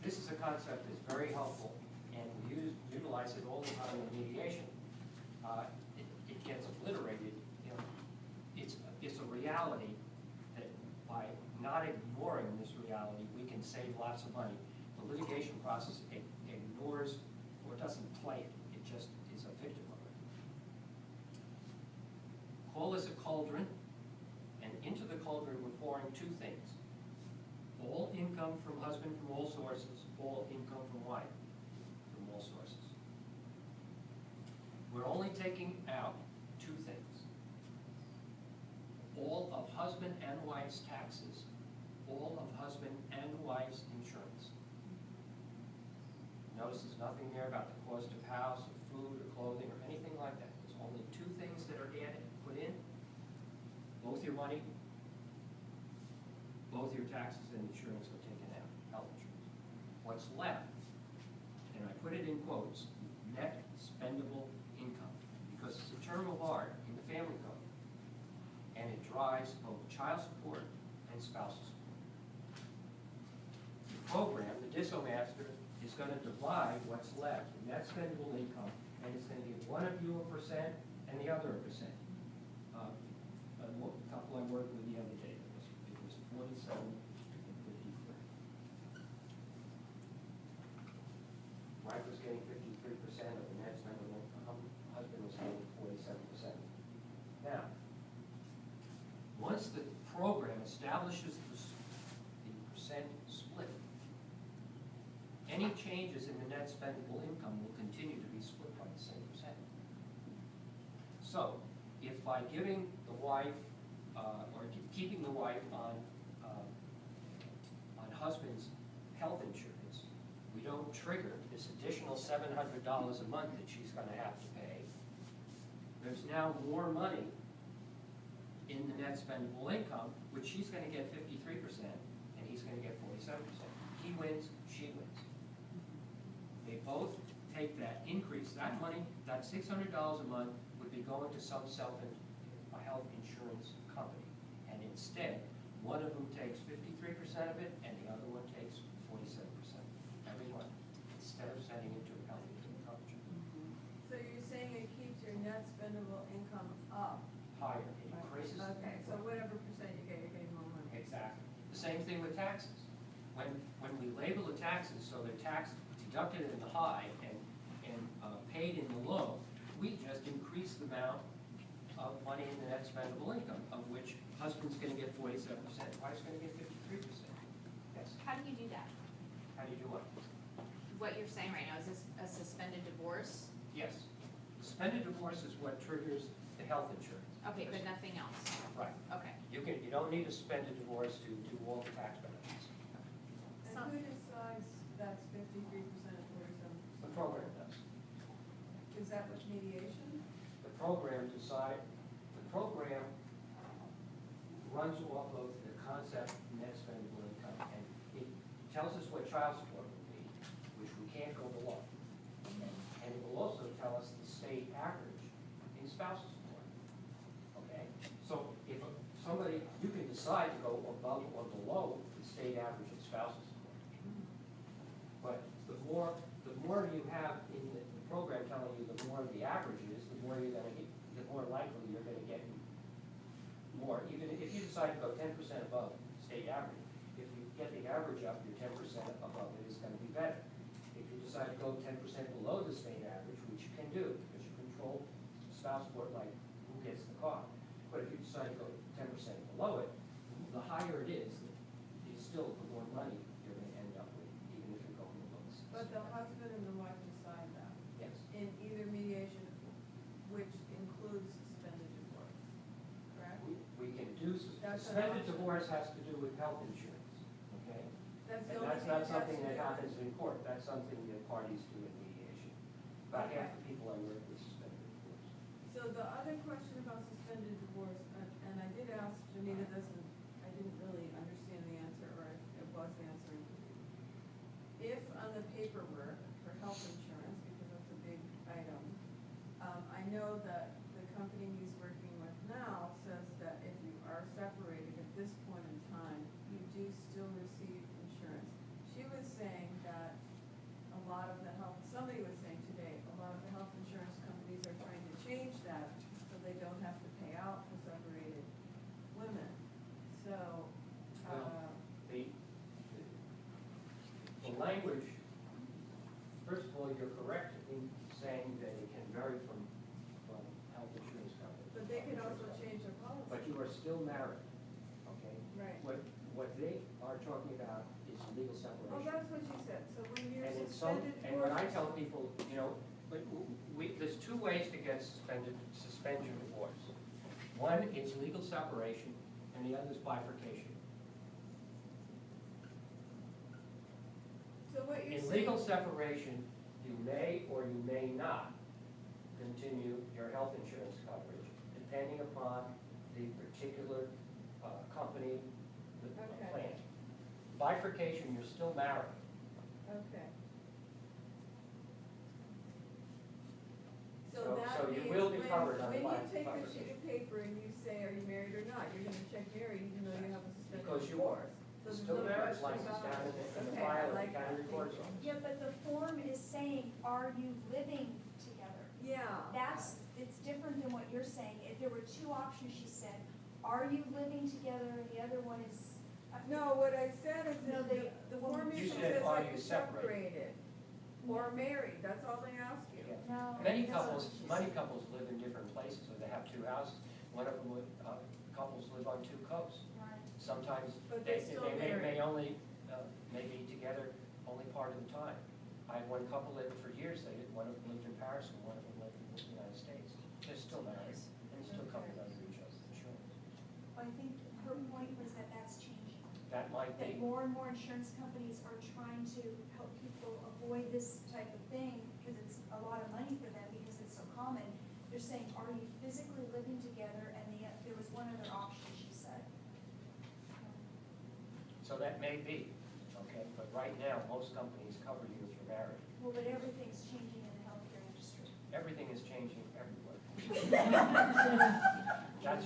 this is a concept that's very helpful, and we utilize it all the time in mediation. It gets obliterated. You know, it's a reality that by not ignoring this reality, we can save lots of money. The litigation process ignores or doesn't play it. It just is a victim of it. Call this a cauldron, and into the cauldron we're pouring two things. All income from husband from all sources, all income from wife from all sources. We're only taking out two things. All of husband and wife's taxes, all of husband and wife's insurance. Notice there's nothing there about the cost of house, or food, or clothing, or anything like that. There's only two things that are added, put in. Both your money, both your taxes and insurance are taken out, health insurance. What's left, and I put it in quotes, net spendable income, because it's a term of art in the family code, and it drives both child support and spousal support. The program, the DISO master, is going to divide what's left, the net spendable income, and it's going to give one of you a percent and the other a percent. A couple I worked with the other day, it was 47 and 53. Wife was getting 53% of the net spendable income, husband was getting 47%. Now, once the program establishes the percent split, any changes in the net spendable income will continue to be split by the same percent. So, if by giving the wife, or keeping the wife on husband's health insurance, we don't trigger this additional $700 a month that she's going to have to pay, there's now more money in the net spendable income, which she's going to get 53% and he's going to get 47%. He wins, she wins. They both take that increase, that money, that $600 a month would be going to some health insurance company. And instead, one of them takes 53% of it and the other one takes 47%. Every one, instead of sending it to a health insurance company. So you're saying it keeps your net spendable income up? Higher, it increases. Okay, so whatever percent you get, you're getting more money. Exactly. The same thing with taxes. When we label the taxes so they're taxed, deducted in the high and paid in the low, we just increase the amount of money in the net spendable income, of which husband's going to get 47%, wife's going to get 53%. Yes? How do you do that? How do you do what? What you're saying right now, is this a suspended divorce? Yes. Suspended divorce is what triggers the health insurance. Okay, but nothing else? Right. Okay. You don't need a suspended divorce to do all the tax benefits. And who decides that's 53% and 47%? The program does. Is that with mediation? The program runs off of the concept net spendable income, and it tells us what child support will be, which we can't go below. And it will also tell us the state average in spousal support. Okay? So if somebody, you can decide to go above or below the state average in spousal support. But the more you have in the program telling you the more the average is, the more you're going to get, the more likely you're going to get more. Even if you decide to go 10% above state average, if you get the average up, your 10% above it is going to be better. If you decide to go 10% below the state average, which you can do because you control spouse support, like who gets the car. But if you decide to go 10% below it, the higher it is still the more money you're going to end up with, even if you're going below. But the husband and the wife decide that? Yes. In either mediation, which includes suspended divorce, correct? We can do, suspended divorce has to do with health insurance, okay? And that's not something that happens in court. That's something that parties do in mediation. About half the people I work with suspended divorce. So the other question about suspended divorce, and I did ask Janita this, and I didn't really understand the answer, or if it was answering. If on the paperwork for health insurance, because that's a big item, I know that the company he's working with now says that if you are separated at this point in time, you do still receive insurance. She was saying that the language, first of all, you're correct in saying that it can vary from health insurance company. But they can Insurance also company. change their policy. But you are still married, okay? Right. What they are talking about is legal Oh, separation. that's what you said, so when you're And in some, suspended and when I divorce. tell people, you know, but there's two ways to get suspend your divorce. One is legal separation, and the other is bifurcation. So what you're In saying. legal separation, you may or you may not continue your health insurance coverage, depending upon the particular company, the Okay. plan. Bifurcation, you're still married. Okay. So- So that so you means will be covered on the when you take a bifurcation. sheet of paper and you say, are you married or not, you're gonna check married even though you have a suspended Because you divorce. are. So there's Still no marriage question license about down it. in the Okay, I file of the like county that. recorder's office. Yeah, but the form is saying, are you living together? Yeah. It's different than what you're saying. If there were two options, she said, are you living together, and the other one is. No, what I said is No, that the form You usually said, says are like you you're separated? separated or married, that's all they ask you. Yeah. No. Many that's not couples, what she many said. couples live in different places, or they have two houses. One of them, couples live on two coasts. Right. Sometimes But they, they're still they may married. only, may be together only part of the time. I had one couple that for years, one of them lived in Paris and one of them lived in the United States. They're still married and still covered under each other's insurance. I think her point was that that's changing. That might That be, more and more insurance companies are trying to help people avoid this type of thing, because it's a lot of money for them, because it's so common. They're saying, are you physically living together, and there was one other option, she said. so that may be, okay? But right now, most companies cover you if you're married. Well, but everything's changing in the healthcare industry. Everything is changing everywhere. That's